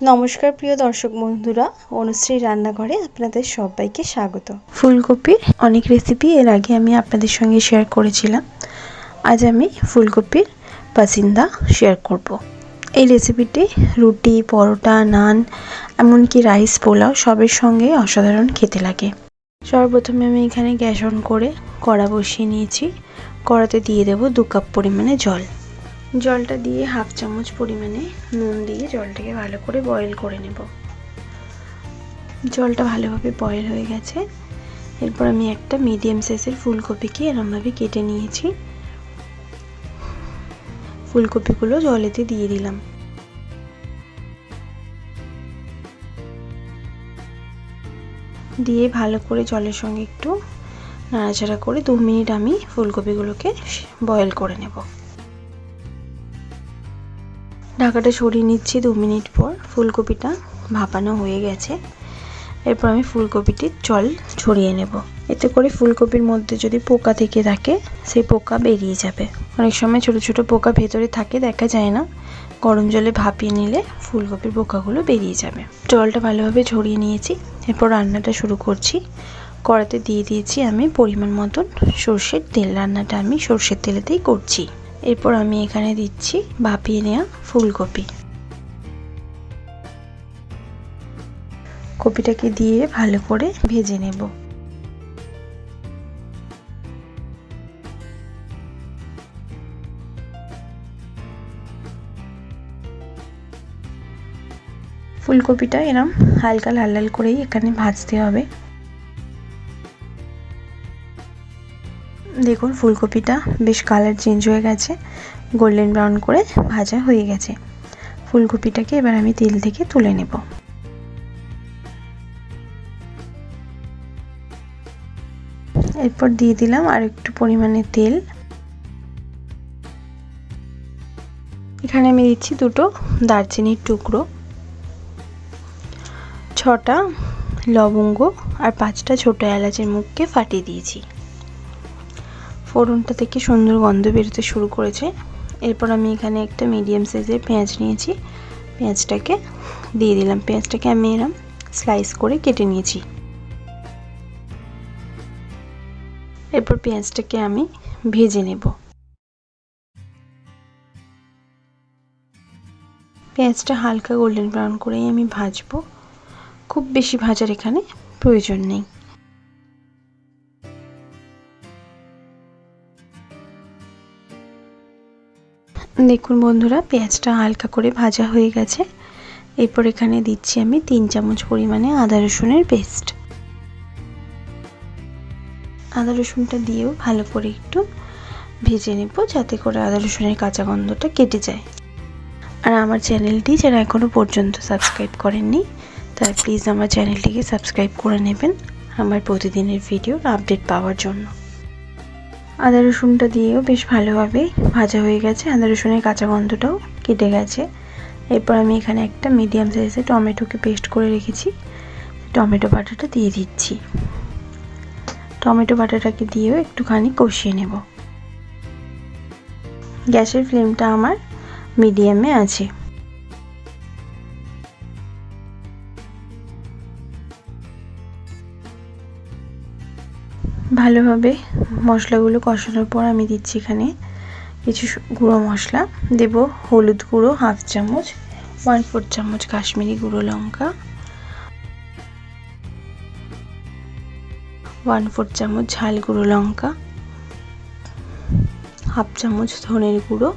নমস্কার প্রিয় দর্শক বন্ধুরা, অনুশ্রী রান্নাঘরে আপনাদের সবাইকে স্বাগত। ফুলকপির অনেক রেসিপি এর আগে আমি আপনাদের সঙ্গে শেয়ার করেছিলাম। আজ আমি ফুলকপির পাসিন্দা শেয়ার করব। এই রেসিপিটি রুটি, পরোটা, নান, এমনকি রাইস, পোলাও সবের সঙ্গে অসাধারণ খেতে লাগে। সর্বপ্রথমে আমি এখানে গ্যাস অন করে কড়া বসিয়ে নিয়েছি। কড়াতে দিয়ে দেব 2 কাপ পরিমাণে জল। জলটা দিয়ে হাফ চামচ পরিমাণে নুন দিয়ে জলটাকে ভালো করে বয়েল করে নেব। জলটা ভালোভাবে বয়েল হয়ে গেছে। এরপর আমি একটা মিডিয়াম সাইজের ফুলকপিকে এরমভাবে কেটে নিয়েছি। ফুলকপিগুলো জলেতে দিয়ে দিলাম। দিয়ে ভালো করে জলের সঙ্গে একটু নাড়াচাড়া করে 2 মিনিট আমি ফুলকপিগুলোকে বয়েল করে নেব। ঢাকাটা সরিয়ে নিচ্ছি। 2 মিনিট পর ফুলকপিটা ভাপানো হয়ে গেছে। এরপর আমি ফুলকপিটির জল ছড়িয়ে নেব। এতে করে ফুলকপির মধ্যে যদি পোকা থেকে থাকে সেই পোকা বেরিয়ে যাবে। অনেক সময় ছোট ছোট পোকা ভেতরে থাকে, দেখা যায় না। গরম জলে ভাপিয়ে নিলে ফুলকপির পোকাগুলো বেরিয়ে যাবে। জলটা ভালোভাবে ঝরিয়ে নিয়েছি। এরপর রান্নাটা শুরু করছি। কড়াতে দিয়ে দিয়েছি আমি পরিমাণ মতন সর্ষের তেল। রান্নাটা আমি সর্ষের তেলেতেই করছি। এরপর আমি এখানে দিচ্ছি ভাপিয়ে নেওয়া ফুলকপি। কপিটাকে দিয়ে ভালো করে ভেজে নেব। ফুলকপিটা এরম হালকা লাল লাল করেই এখানে ভাজতে হবে। দেখুন ফুলকপিটা বেশ কালার চেঞ্জ হয়ে গেছে, গোল্ডেন ব্রাউন করে ভাজা হয়ে গেছে। ফুলকপিটাকে এবার আমি তেল থেকে তুলে নেব। এরপর দিয়ে দিলাম আর একটু পরিমাণে তেল। এখানে আমি দিচ্ছি 2টো দারচিনির টুকরো, 6টা লবঙ্গ আর 5টা ছোট এলাচের মুখকে ফাটিয়ে দিয়েছি। ফোড়নটা থেকে সুন্দর গন্ধ বেরোতে শুরু করেছে। এরপর আমি এখানে একটা মিডিয়াম সাইজের পেঁয়াজ নিয়েছি। পেঁয়াজটাকে দিয়ে দিলাম। পেঁয়াজটাকে আমি এরম স্লাইস করে কেটে নিয়েছি। এরপর পেঁয়াজটাকে আমি ভেজে নেব। পেঁয়াজটা হালকা গোল্ডেন ব্রাউন করেই আমি ভাজবো। খুব বেশি ভাজার এখানে প্রয়োজন নেই। দেখুন বন্ধুরা, পেঁয়াজটা হালকা করে ভাজা হয়ে গেছে। এরপর এখানে দিচ্ছি আমি 3 চামচ পরিমাণে আদা রসুনের পেস্ট। আদা রসুনটা দিয়েও ভালো করে একটু ভেজে নেব, যাতে করে আদা রসুনের কাঁচা গন্ধটা কেটে যায়। আর আমার চ্যানেলটি যারা এখনও পর্যন্ত সাবস্ক্রাইব করেননি তারা প্লিজ আমার চ্যানেলটিকে সাবস্ক্রাইব করে নেবেন আমার প্রতিদিনের ভিডিওর আপডেট পাওয়ার জন্য। আদা রসুনটা দিয়েও বেশ ভালোভাবে ভাজা হয়ে গেছে। আদা রসুনের কাঁচা গন্ধটাও কেটে গেছে। এরপর আমি এখানে একটা মিডিয়াম সাইজের টমেটোকে পেস্ট করে রেখেছি। টমেটো বাটাটা দিয়ে দিচ্ছি। টমেটো বাটাটাকে দিয়েও একটুখানি কষিয়ে নেব। গ্যাসের ফ্লেমটা আমার মিডিয়ামে আছে। ভালোভাবে মশলাগুলো কষানোর পর আমি দিচ্ছি এখানে কিছু গুঁড়ো মশলা। দেব হলুদ গুঁড়ো হাফ চামচ, 1/4 চামচ কাশ্মীরি গুঁড়ো লঙ্কা, 1/4 চামচ ঝাল গুঁড়ো লঙ্কা, হাফ চামচ ধনের গুঁড়ো,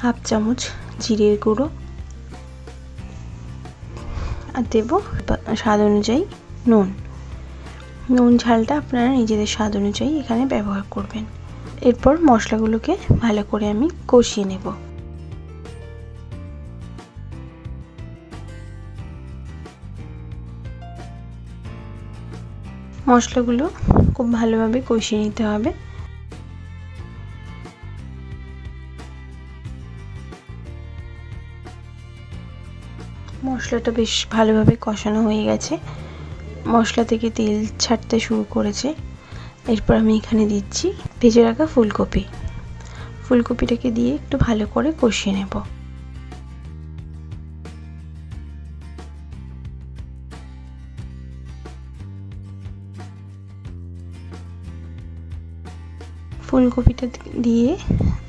হাফ চামচ জিরের গুঁড়ো, আর দেব স্বাদ অনুযায়ী নুন। নুন ঝালটা আপনারা নিজেদের স্বাদ অনুযায়ী এখানে ব্যবহার করবেন। এরপর মশলাগুলোকে ভালো করে আমি কষিয়ে নেব। মশলাগুলো খুব ভালোভাবে কষিয়ে নিতে হবে। মশলাটা বেশ ভালোভাবে কষানো হয়ে গেছে। মশলা থেকে তেল ছাড়তে শুরু করেছে। এরপর আমি এখানে দিচ্ছি ভেজে রাখা ফুলকপি। ফুলকপিটাকে দিয়ে একটু ভালো করে কষিয়ে নেব। ফুলকপিটা দিয়ে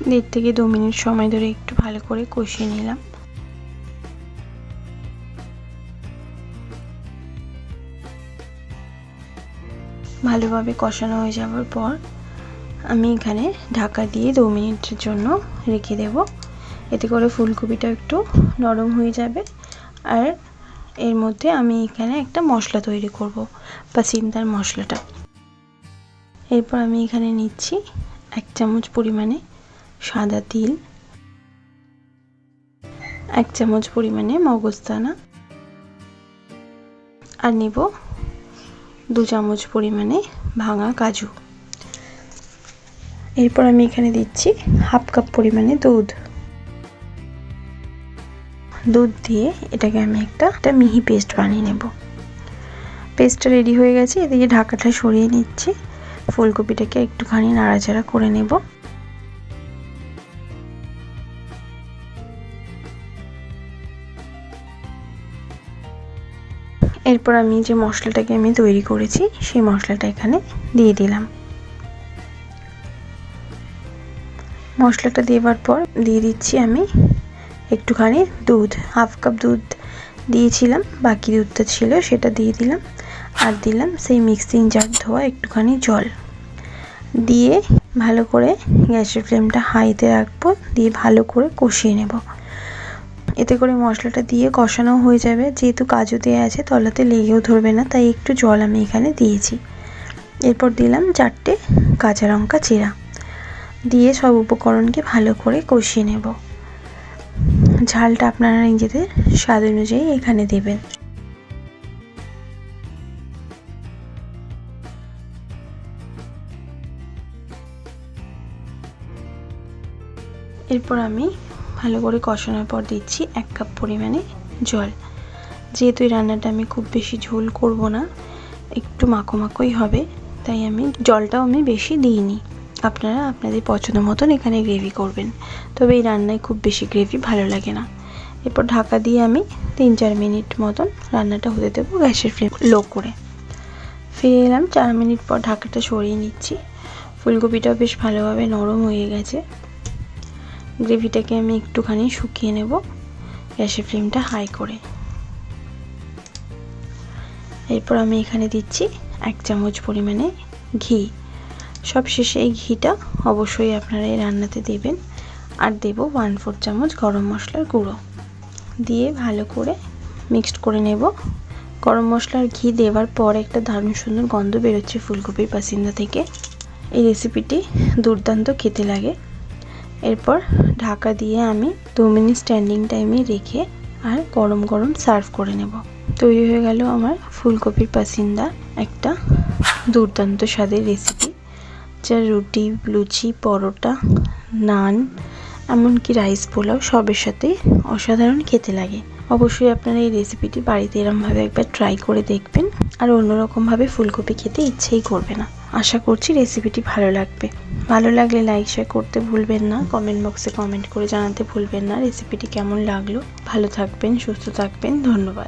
1.5 থেকে 2 মিনিট সময় ধরে একটু ভালো করে কষিয়ে নিলাম। ভালোভাবে কষানো হয়ে যাওয়ার পর আমি এখানে ঢাকা দিয়ে 2 মিনিটের জন্য রেখে দেব। এতে করে ফুলকপিটা একটু নরম হয়ে যাবে। আর এর মধ্যে আমি এখানে একটা মশলা তৈরি করব, পাসিন্দার মশলাটা। এরপর আমি এখানে নিচ্ছি 1 চামচ পরিমাণে সাদা তিল, 1 চামচ পরিমাণে মগজদানা, আর নেব 2 চামচ পরিমাণে ভাঙা কাজু। এরপর আমি এখানে দিচ্ছি 1/2 কাপ পরিমাণে দুধ দিয়ে এটাকে আমি একটা মিহি পেস্ট বানিয়ে নেব। পেস্টটা রেডি হয়ে গেছে। এদিকে ঢাকাটা সরিয়ে নিচ্ছি, ফুলকপিটাকে একটুখানি নাড়াচাড়া করে নেব। এরপর আমি যে মশলাটাকে আমি তৈরি করেছি সেই মশলাটা এখানে দিয়ে দিলাম। মশলাটা দেওয়ার পর দিয়ে দিচ্ছি আমি একটুখানি দুধ, 1/2 কাপ দুধ দিয়েছিলাম, বাকি দুধটা ছিল সেটা দিয়ে দিলাম। আর দিলাম সেই মিক্সিং জার ধোয়া একটুখানি জল দিয়ে ভালো করে গ্যাসের ফ্লেমটা হাইতে রাখবো, দিয়ে ভালো করে কষিয়ে নেব। এতে করে মশলাটা দিয়ে কষানো হয়ে যাবে। যেহেতু কাজু দেওয়া আছে তলাতে লেগেও ধরবে না, তাই একটু জল আমি এখানে দিয়েছি। এরপর দিলাম 4টে কাঁচা লঙ্কা চেরা, দিয়ে সব উপকরণকে ভালো করে কষিয়ে নেব। ঝালটা আপনারা নিজেদের স্বাদ অনুযায়ী এখানে দেবেন। এরপর আমি ভালো করে কষানোর পর দিচ্ছি 1 কাপ পরিমাণে জল। যেহেতু এই রান্নাটা আমি খুব বেশি ঝোল করব না, একটু মাখো মাখোই হবে, তাই আমি জলটাও আমি বেশি দিইনি। আপনারা আপনাদের পছন্দ মতন এখানে গ্রেভি করবেন, তবে এই রান্নায় খুব বেশি গ্রেভি ভালো লাগে না। এরপর ঢাকা দিয়ে আমি 3-4 মিনিট মতন রান্নাটা হতে দেবো গ্যাসের ফ্লেম লো করে। ফিরে এলাম 4 মিনিট পর, ঢাকাটা সরিয়ে নিচ্ছি। ফুলকপিটাও বেশ ভালোভাবে নরম হয়ে গেছে। গ্রেভিটাকে আমি একটুখানি শুকিয়ে নেব গ্যাসের ফ্লেমটা হাই করে। এরপর আমি এখানে দিচ্ছি 1 চামচ পরিমাণে ঘি। সবশেষে এই ঘিটা অবশ্যই আপনারা এই রান্নাতে দেবেন। আর দেব 1/4 চামচ গরম মশলার গুঁড়ো, দিয়ে ভালো করে মিক্সড করে নেব। গরম মশলার ঘি দেওয়ার পর একটা দারুণ সুন্দর গন্ধ বেরোচ্ছে ফুলকপির পাসিন্দা থেকে। এই রেসিপিটি দুর্দান্ত খেতে লাগে। এরপর ঢাকা দিয়ে আমি 2 মিনিট স্ট্যান্ডিং টাইমে রেখে আর গরম গরম সার্ভ করে নেব। তৈরি হয়ে গেল আমার ফুলকপির পাসিন্দা, একটা দুর্দান্ত স্বাদের রেসিপি, যা রুটি, লুচি, পরোটা, নান, এমনকি রাইস পোলাও সবের সাথে অসাধারণ খেতে লাগে। অবশ্যই আপনারা এই রেসিপিটি বাড়িতে এরমভাবে একবার ট্রাই করে দেখবেন, আর অন্যরকমভাবে ফুলকপি খেতে ইচ্ছেই করবে না। আশা করছি রেসিপিটি ভালো লাগবে। ভালো লাগলে লাইক শেয়ার করতে ভুলবেন না, কমেন্ট বক্সে কমেন্ট করে জানাতে ভুলবেন না রেসিপিটি কেমন লাগলো। ভালো থাকবেন, সুস্থ থাকবেন, ধন্যবাদ।